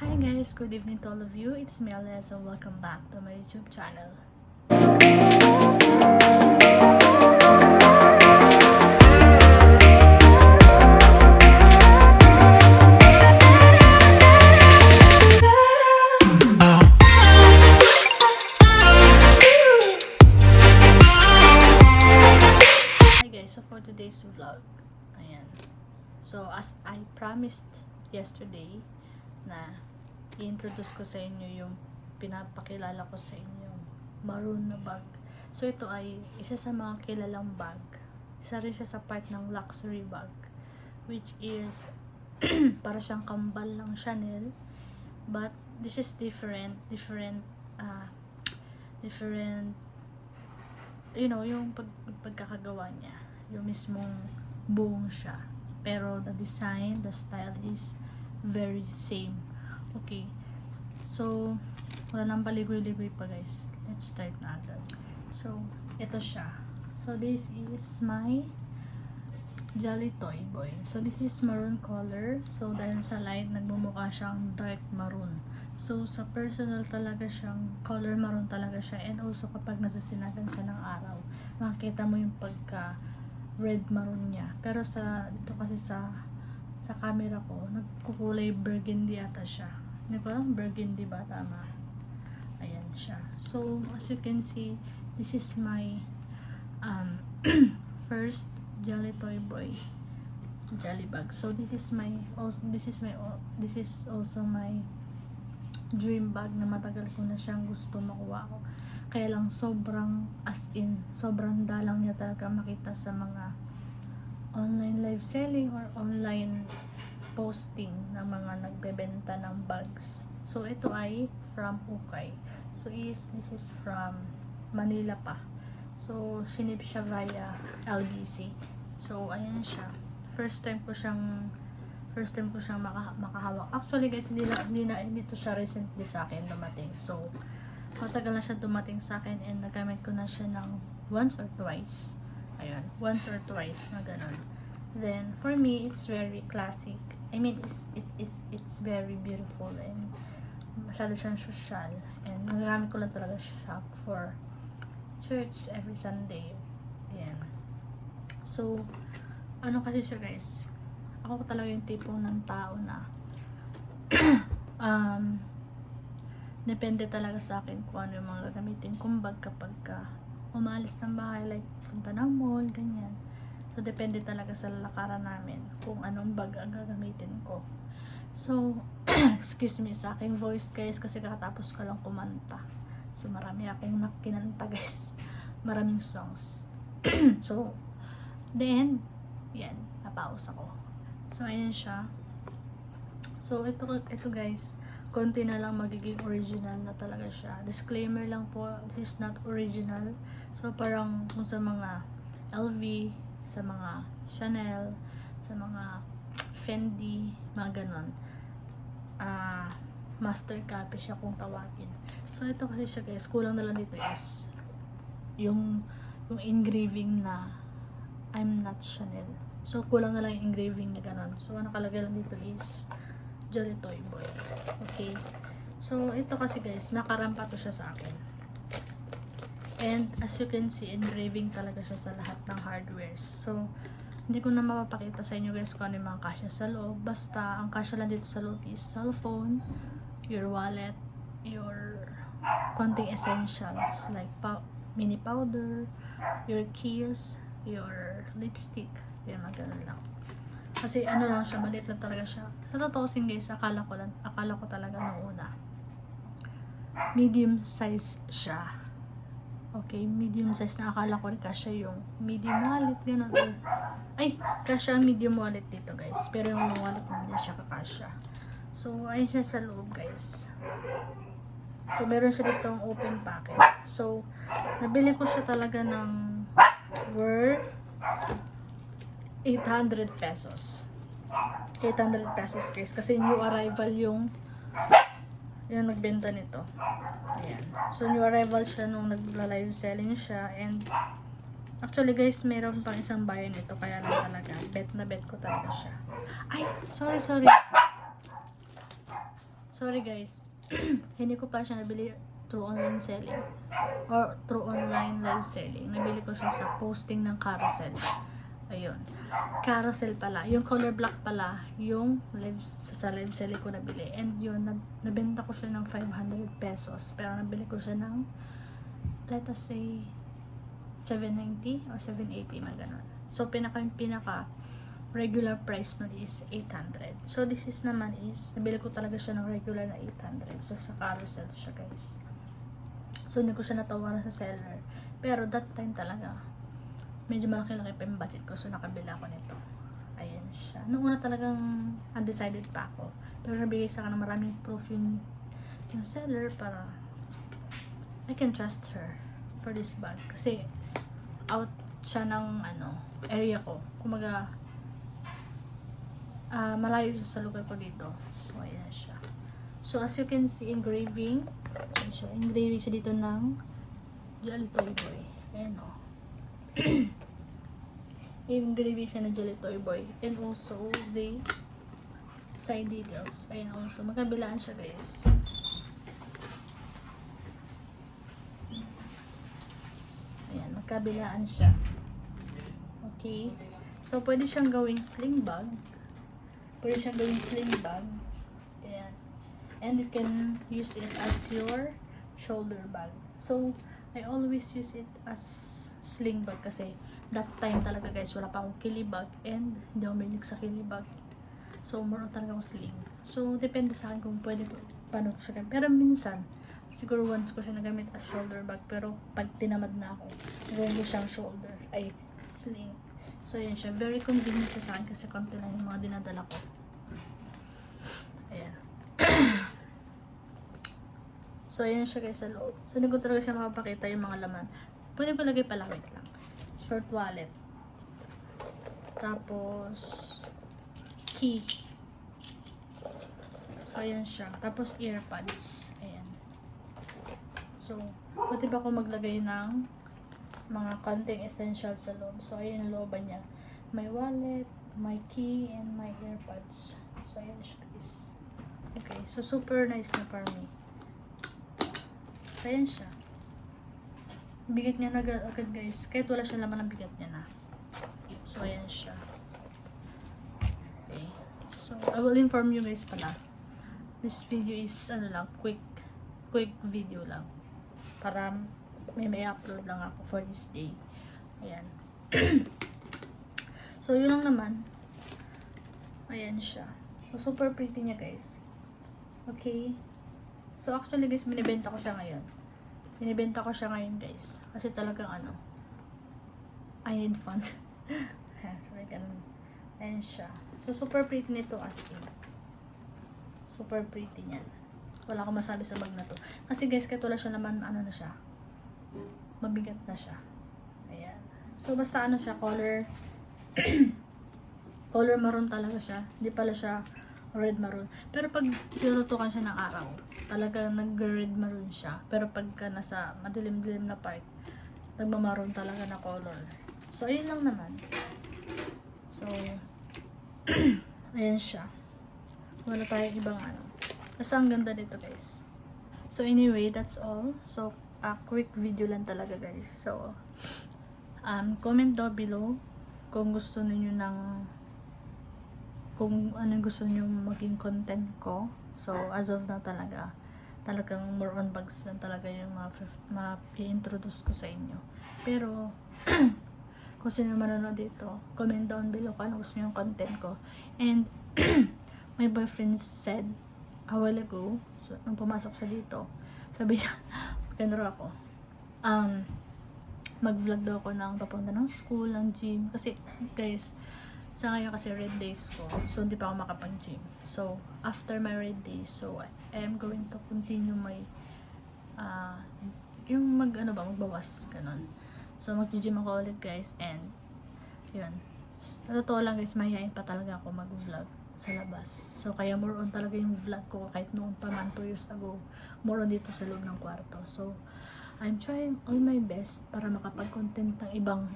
Hi guys, good evening to all of you. It's me Alias and welcome back to my YouTube channel. Hi guys, so for today's vlog, ayan. So as I promised yesterday na i-introduce ko sa inyo yung pinapakilala ko sa inyo, maroon na bag. So ito ay isa sa mga kilalang bag. Isa rin siya sa part ng luxury bag, which is para siyang kambal ng Chanel, but this is different, you know, yung pagkakagawa niya, yung mismong buong siya, pero the design, the style is very same. Okay, so wala nang paligoy-ligoy pa guys, let's start na agad. So ito siya, so this is my Jolly Toy Boy. So this is maroon color, so dahil sa light nagmumukha siyang dark maroon. So sa personal talaga siyang color maroon talaga siya, and also kapag nasasinagan siya ng araw makikita mo yung pagka red maroon niya, pero dito kasi sa camera ko nagkukulay burgundy ata siya, di ba? Burgundy ba tama? Ayan siya. So as you can see, this is my first Jolly Toy Boy Jolly bag. So this is also my dream bag na matagal ko na siyang gusto makuha ko. Kaya lang sobrang sobrang dalang niya talaga makita sa mga online live selling or online posting ng mga nagbebenta ng bags. So ito ay from Ukay. So this is from Manila pa. So sinip siya via LBC. So ayan siya. First time ko siyang makahawak. Actually guys, hindi to siya recently sa akin dumating. So matagal na siya dumating sa akin, and nagamit ko na siya ng once or twice. Ayun, once or twice na ganun. Then for me, it's very classic. I mean, it's very beautiful, and masyado siyang social, and nagamit ko lang talaga siya for church every Sunday. Ayan. So ano kasi siya guys, ako talaga yung tipong ng tao na depende talaga sa akin kung ano yung mga gagamitin kong bag kapag umalis ng bahay, like punta ng mall, ganyan. So depende talaga sa lalakaran namin kung anong bag ang gagamitin ko. So excuse me sa aking voice guys, kasi kakatapos ko lang kumanta. So marami akong kinanta guys, maraming songs. So then yan, napause ako. So ayan siya. So ito guys, konti na lang magiging original na talaga siya. Disclaimer lang po, this is not original. So parang kung sa mga LV, sa mga Chanel, sa mga Fendi, mga ganon, master copy siya kung tawagin. So ito kasi siya guys, kulang na lang dito is yung engraving na I'm not Chanel. So kulang na lang yung engraving na ganon. So ang nakalagay lang dito is Jolly Toy Boy. Okay. So ito kasi guys, nakarampa to siya sa akin. And as you can see, engraving talaga siya sa lahat ng hardwares. So hindi ko na mapapakita sa inyo guys kung ano yung mga kasya sa loob. Basta ang kasya lang dito sa loob is cellphone, your wallet, your konting essentials like mini powder, your keys, your lipstick. Yan, magano lang. Kasi ano lang siya, maliit lang talaga siya. Sa totoo sin guys, akala ko talaga nung una medium size siya. Okay, medium size na akala ko rin kasya yung medium wallet, gano'n. Ay, kasya medium wallet dito guys. Pero yung long wallet hindi siya kakasya. So, ayun siya sa loob guys. So, meron siya dito ang open packet. So, nabili ko siya talaga ng worth 800 pesos. 800 pesos guys. Kasi new arrival yung nagbenta nito. Ayan. So, new arrival siya nung nagla-live selling siya. And actually guys, meron pang isang buyer nito. Kaya lang talaga, bet na bet ko talaga siya. Ay, sorry. Sorry guys. Hindi ko pa siya nabili through online selling or through online live selling. Nabili ko siya sa posting ng Carousel. Ayun. Carousel pala. Yung color black pala yung live, sa live selling ko nabili. And yun, nabenta ko siya ng 500 pesos. Pero nabili ko siya ng, let us say, 790 or 780, mga ganun. So, pinaka regular price nun is 800. So, this is naman is, nabili ko talaga siya ng regular na 800. So, sa Carousel siya, guys. So, hindi ko siya natawaran sa seller. Pero, that time talaga, medyo malaki-laki pa yung budget ko. So, nakabila ko nito. Ayan siya. Noong una talagang undecided pa ako. Pero, nabigay sa akin ng maraming proof yung seller para I can trust her for this bag. Kasi, out siya ng area ko. Kumaga, malayo siya sa lugar ko dito. So, ayan siya. So, as you can see, engraving. Ayan siya. Engraving siya dito ng Jolly Toy Boy. Ayan o. Engraving siya ng Jolly Toy Boy. And also, the side details. Ayan also. Magkabilaan siya, guys. Ayan. Magkabilaan siya. Okay. So, pwede siyang gawing sling bag. Pwede siyang gawing sling bag. Ayan. And you can use it as your shoulder bag. So, I always use it as sling bag kasi that time talaga guys, wala pa akong kilibag and hindi ako mahilig sa kilibag. So, more on talaga ako sling. So, depende sa akin kung pwede ko, paano ko siya gamit. Pero minsan, siguro once ko siya nagamit as shoulder bag. Pero, pag tinamad na ako, gawin ko siyang shoulder, ay, sling. So, yan siya. Very convenient siya sa akin kasi konti lang yung mga dinadala ko. Ayan. So, ayan siya guys sa loob. So, hindi ko talaga siya makapakita yung mga laman. Pwede ko lagay pala, wait lang. Short wallet. Tapos, key. So, ayan siya. Tapos, earpods. Ayan. So, pwede ba ako maglagay ng mga konting essentials sa loob. So, ayan ang looban niya. My wallet, my key, and my earpods. So, ayan siya guys. Okay. So, super nice na for me. So, ayan siya. Bigat niya na agad guys. Kahit wala siya laman, ang bigat niya na. So, ayan siya. Okay. So, I will inform you guys pala. This video is, quick video lang. Para may upload lang ako for this day. Ayan. So, yun lang naman. Ayan siya. So, super pretty niya guys. Okay. So, actually guys, binibenta ko siya ngayon. Binibenta ko siya ngayon guys. Kasi talagang I need fun. Sorry, ganun. Ayan siya. So, super pretty nito as in. Super pretty niyan. Wala akong masabi sa bag na to. Kasi guys, kahit wala siya naman, na siya. Mabigat na siya. Ayan. So, basta siya, color color maroon talaga siya. Hindi pala siya red maroon. Pero pag tinutukan siya ng araw, talaga nag-red maroon siya. Pero pagka nasa madilim-dilim na part, nagmamaroon talaga na color. So, ayun lang naman. So, ayan siya. Wala tayong ibang Basta ang ganda dito guys. So, anyway, that's all. So, quick video lang talaga guys. So, comment down below kung gusto niyo kung anong gusto niyo maging content ko. So, as of now talagang more on bags lang talaga yung ma-introduce ko sa inyo. Pero, kung sino manonood dito, comment down below kung ano gusto niyo yung content ko. And, my boyfriend said a while ago, so, nung pumasok siya dito, sabi niya, maganda ako. Mag-vlog daw ako ng papunta ng school, ng gym. Kasi, guys, sa ngayon kasi red days ko. So, hindi pa ako makapag-gym. So, after my red days, so, I am going to continue my, yung magbawas, ganun. So, mag-gym ako ulit, guys. And, yun. Sa totoo lang, guys, mahihain pa talaga ako mag-vlog sa labas. So, kaya more on talaga yung vlog ko kahit noon pa man 2 years ago. More on dito sa loob ng kwarto. So, I'm trying all my best para makapag-content ng ibang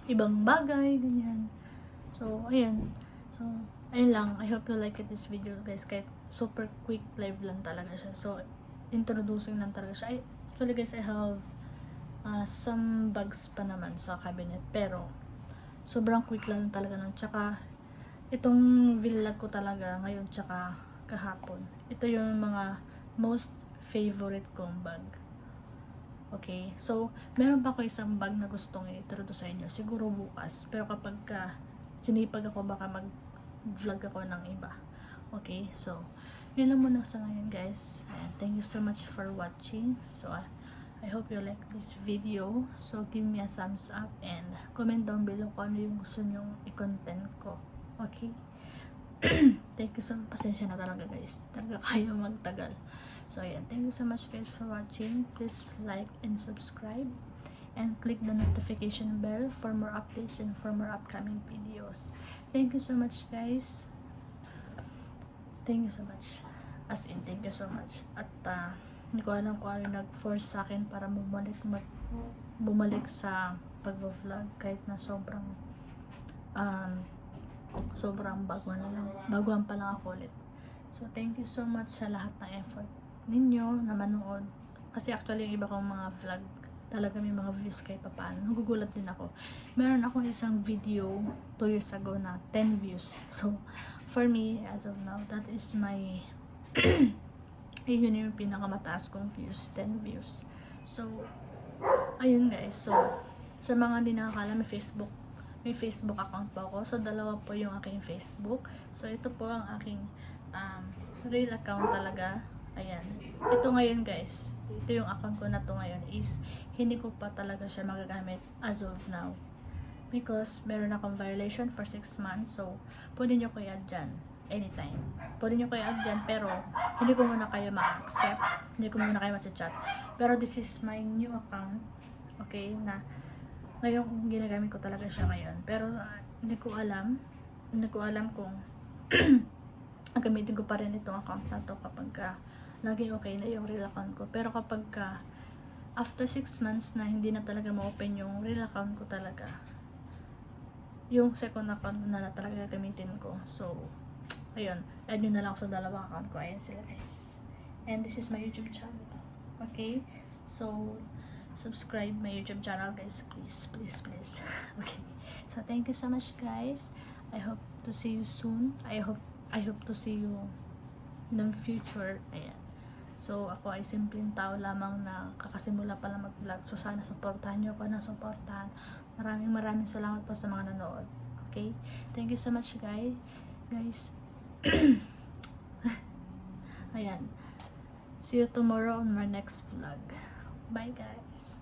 ibang bagay, ganyan. So, ayan. So, ayun lang, I hope you like this video guys, kahit super quick live lang talaga siya. So, introducing lang talaga siya. Actually guys, I have some bags pa naman sa cabinet, pero sobrang quick lang talaga nun. Tsaka, itong vlog ko talaga ngayon tsaka kahapon. Ito yung mga most favorite kong bag. Okay, so meron pa ako isang bag na gustong i-introduce sa inyo. Siguro bukas. Pero kapag sinipag ako, baka mag-vlog ako ng iba. Okay, so yun lang muna sa ngayon guys. And thank you so much for watching. So I hope you like this video. So give me a thumbs up and comment down below kung ano yung gusto nyong i-content ko. Okay? Thank you so much. Pasensya na talaga guys. Talaga kayo magtagal. So ayan, thank you so much guys for watching. Please like and subscribe and click the notification bell for more updates and for more upcoming videos. Thank you so much guys. Thank you so much. As in, thank you so much. At hindi ko alam kung ano nag-force sa akin para bumalik sa pag-vlog kahit na sobrang baguhan pa lang ako ulit. So thank you so much sa lahat ng effort ninyo na manood. Kasi actually yung iba kong mga vlog talaga may mga views kahit papaano. Nagugulat din ako. Meron akong isang video 2 years ago na 10 views. So for me, as of now, that is my yun yung pinakamataas kong views, 10 views. So ayun guys. So sa mga hindi nakakala, may Facebook account po ako. So dalawa po yung aking Facebook. So ito po ang aking real account talaga. Ayan. Ito ngayon guys, ito yung account ko na to ngayon is hindi ko pa talaga siya magagamit as of now. Because meron akong violation for 6 months. So pwede nyo ko i-add dyan anytime. Pwede nyo ko i-add dyan pero hindi ko muna kayo ma-accept. Hindi ko muna kayo ma-chat. Pero this is my new account. Okay, na ngayon ginagamit ko talaga siya ngayon. Pero hindi ko alam kung gamitin ko pa rin itong account na to kapag laging okay na yung real account ko. Pero kapag after 6 months na hindi na talaga ma-open yung real account ko talaga, yung second account na talaga gamitin ko. So ayun, add nyo na lang ako sa dalawang account ko. Ayan sila guys. And this is my YouTube channel. Okay, so subscribe my YouTube channel guys, please. Okay, so thank you so much guys. I hope to see you soon. I hope to see you in the future. Ayan. So ako ay simpleng tao lamang na kakasimula pa lang mag-vlog. So sana supportahan nyo ako ng supportahan. Maraming salamat po sa mga nanood. Okay, thank you so much guys. Ayan. See you tomorrow on my next vlog. Bye guys.